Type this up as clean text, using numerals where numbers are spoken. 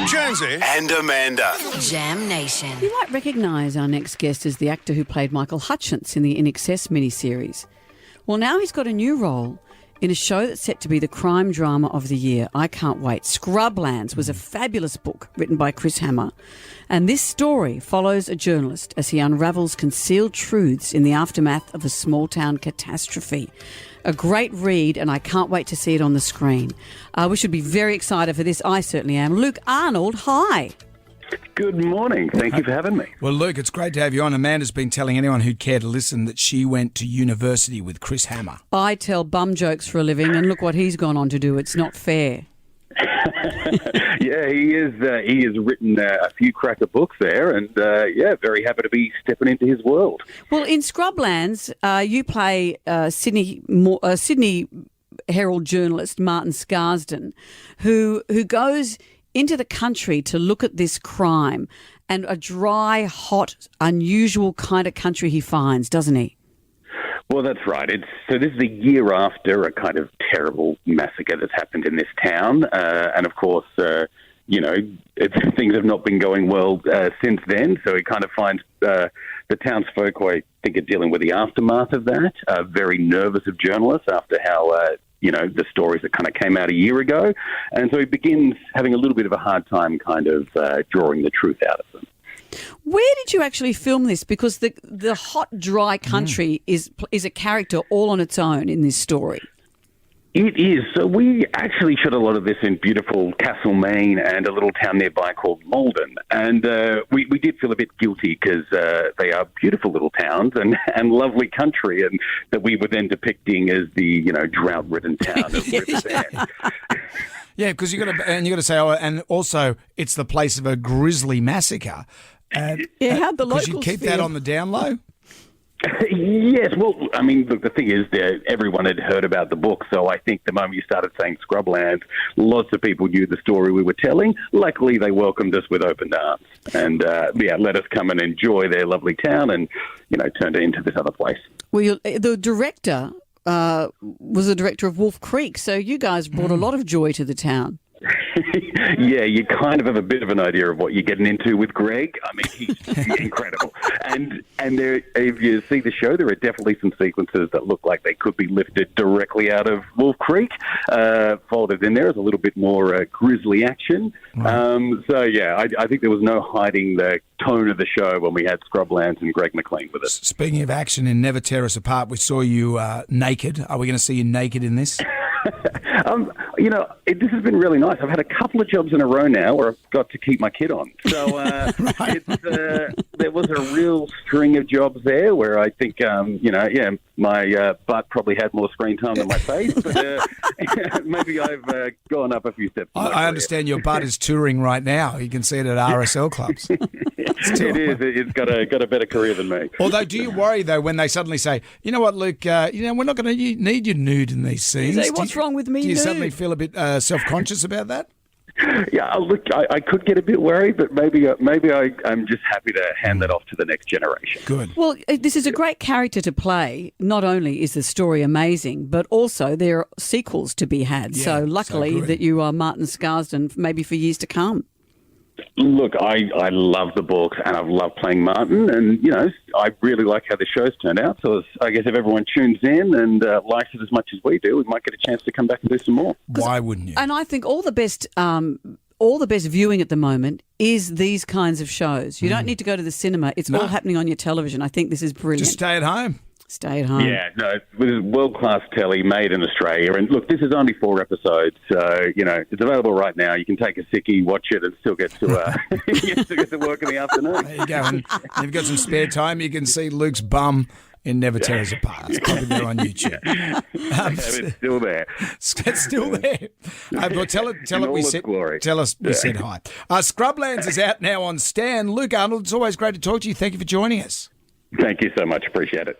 Jonesy and Amanda. Jam Nation. You might recognise our next guest as the actor who played Michael Hutchence in the In Excess miniseries. Well, now he's got a new role in a show that's set to be the crime drama of the year. I can't wait. Scrublands was a fabulous book written by Chris Hammer. And this story follows a journalist as he unravels concealed truths in the aftermath of a small-town catastrophe. A great read, and I can't wait to see it on the screen. We should be very excited for this. I certainly am. Luke Arnold, hi. Good morning. Thank you for having me. Well, Luke, it's great to have you on. Amanda's been telling anyone who'd care to listen that she went to university with Chris Hammer. I tell bum jokes for a living, and look what he's gone on to do. It's not fair. Yeah, he has written a few cracker books there, and very happy to be stepping into his world. Well, in Scrublands, you play Sydney Herald journalist Martin Scarsden, who goes into the country to look at this crime, and a dry, hot, unusual kind of country he finds, doesn't he? Well, that's right. So this is a year after a kind of terrible massacre that's happened in this town, and of course, things have not been going well since then. So he kind of finds the townsfolk, who I think are dealing with the aftermath of that, very nervous of journalists after how the stories that kind of came out a year ago, and so he begins having a little bit of a hard time kind of drawing the truth out of them. Where did you actually film this? Because the hot, dry country is a character all on its own in this story. It is. So we actually shot a lot of this in beautiful Castlemaine and a little town nearby called Malden. And we did feel a bit guilty because they are beautiful little towns and lovely country, and that we were then depicting as the, drought-ridden town of Riversend. Yeah, because you got to say, and also it's the place of a grisly massacre. How'd the locals you keep feel? that on the down low? Yes, well, I mean, look, the thing is that everyone had heard about the book, so I think the moment you started saying Scrublands, lots of people knew the story we were telling. Luckily, they welcomed us with open arms and, let us come and enjoy their lovely town and, turned it into this other place. Well, the director was the director of Wolf Creek, so you guys brought a lot of joy to the town. Yeah, you kind of have a bit of an idea of what you're getting into with Greg. I mean, he's incredible. And there, if you see the show, there are definitely some sequences that look like they could be lifted directly out of Wolf Creek, folded in there as a little bit more grisly action. Right. I think there was no hiding the tone of the show when we had Scrublands and Greg McLean with us. Speaking of action in Never Tear Us Apart, we saw you naked. Are we going to see you naked in this? This has been really nice. I've had a couple of jobs in a row now where I've got to keep my kid on. So there was a real string of jobs there where I think, my butt probably had more screen time than my face. But maybe I've gone up a few steps. I understand your butt is touring right now. You can see it at RSL clubs. It is. It's got a better career than me. Although, do you worry, though, when they suddenly say, you know what, Luke, we're not going to need you nude in these scenes? Say, what's wrong with me Do you nude? suddenly feel a bit self-conscious about that? Yeah, look, I could get a bit worried, but maybe I'm just happy to hand that off to the next generation. Good. Well, this is a great character to play. Not only is the story amazing, but also there are sequels to be had. Yeah, so luckily that you are Martin Scarsden maybe for years to come. Look, I love the books and I've loved playing Martin, and I really like how the show's turned out. So I guess if everyone tunes in and likes it as much as we do, we might get a chance to come back and do some more. Why wouldn't you? And I think all the best viewing at the moment is these kinds of shows. You don't need to go to the cinema; it's all happening on your television. I think this is brilliant. Just stay at home. Stay at home. Yeah, no, this is world-class telly made in Australia. And look, this is only 4 episodes, so, it's available right now. You can take a sickie, watch it, and still get to work in the afternoon. There you go. And if you've got some spare time, you can see Luke's bum in Never Tear Us Apart. It's probably there on YouTube. It's still there. It's still there. Well, tell it we said, glory. Tell us we said hi. Scrublands is out now on Stan. Luke Arnold, it's always great to talk to you. Thank you for joining us. Thank you so much. Appreciate it.